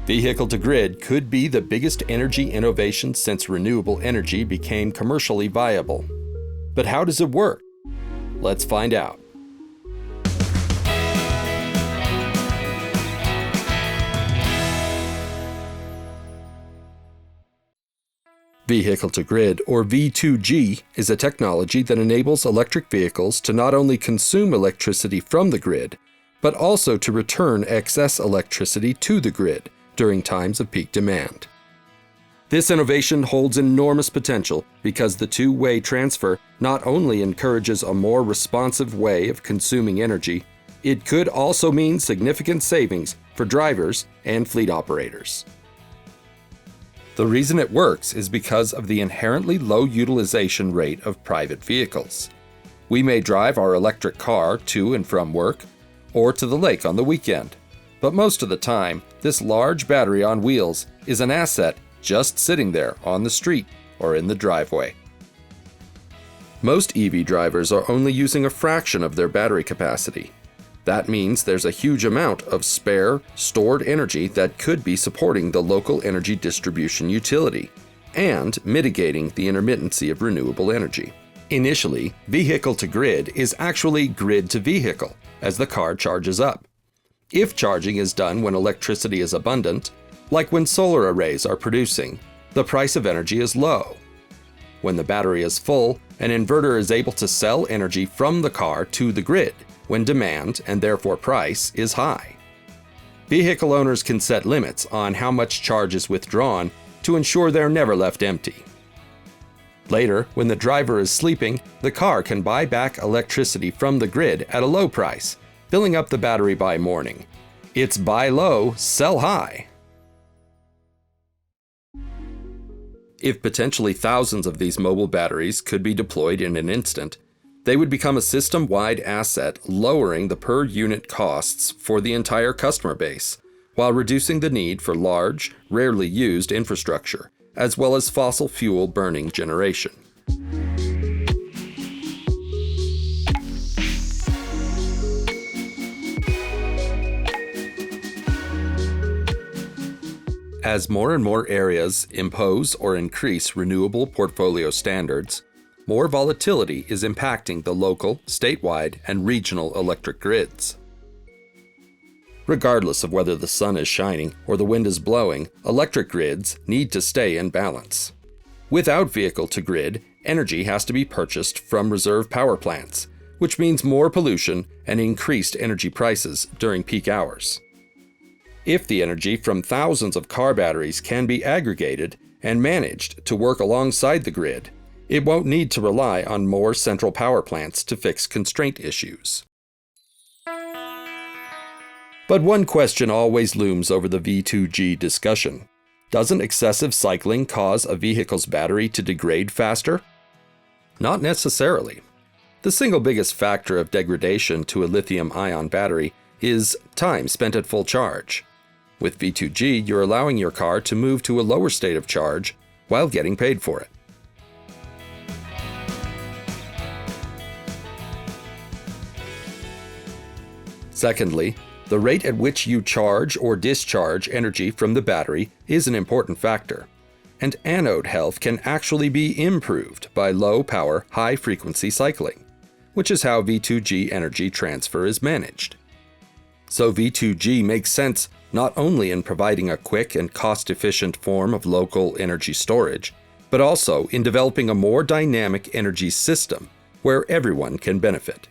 Vehicle-to-grid could be the biggest energy innovation since renewable energy became commercially viable. But how does it work? Let's find out. Vehicle-to-grid, or V2G, is a technology that enables electric vehicles to not only consume electricity from the grid, but also to return excess electricity to the grid during times of peak demand. This innovation holds enormous potential because the two-way transfer not only encourages a more responsive way of consuming energy, it could also mean significant savings for drivers and fleet operators. The reason it works is because of the inherently low utilization rate of private vehicles. We may drive our electric car to and from work, or to the lake on the weekend, but most of the time, this large battery on wheels is an asset just sitting there on the street or in the driveway. Most EV drivers are only using a fraction of their battery capacity. That means there's a huge amount of spare, stored energy that could be supporting the local energy distribution utility and mitigating the intermittency of renewable energy. Initially, vehicle-to-grid is actually grid-to-vehicle as the car charges up. If charging is done when electricity is abundant, like when solar arrays are producing, the price of energy is low. When the battery is full, an inverter is able to sell energy from the car to the grid when demand, and therefore price, is high. Vehicle owners can set limits on how much charge is withdrawn to ensure they're never left empty. Later, when the driver is sleeping, the car can buy back electricity from the grid at a low price, filling up the battery by morning. It's buy low, sell high. If potentially thousands of these mobile batteries could be deployed in an instant, they would become a system-wide asset, lowering the per-unit costs for the entire customer base, while reducing the need for large, rarely used infrastructure, as well as fossil fuel burning generation. As more and more areas impose or increase renewable portfolio standards, more volatility is impacting the local, statewide, and regional electric grids. Regardless of whether the sun is shining or the wind is blowing, electric grids need to stay in balance. Without vehicle-to-grid, energy has to be purchased from reserve power plants, which means more pollution and increased energy prices during peak hours. If the energy from thousands of car batteries can be aggregated and managed to work alongside the grid, it won't need to rely on more central power plants to fix constraint issues. But one question always looms over the V2G discussion. Doesn't excessive cycling cause a vehicle's battery to degrade faster? Not necessarily. The single biggest factor of degradation to a lithium-ion battery is time spent at full charge. With V2G, you're allowing your car to move to a lower state of charge while getting paid for it. Secondly, the rate at which you charge or discharge energy from the battery is an important factor, and anode health can actually be improved by low-power, high-frequency cycling, which is how V2G energy transfer is managed. So V2G makes sense not only in providing a quick and cost-efficient form of local energy storage, but also in developing a more dynamic energy system where everyone can benefit.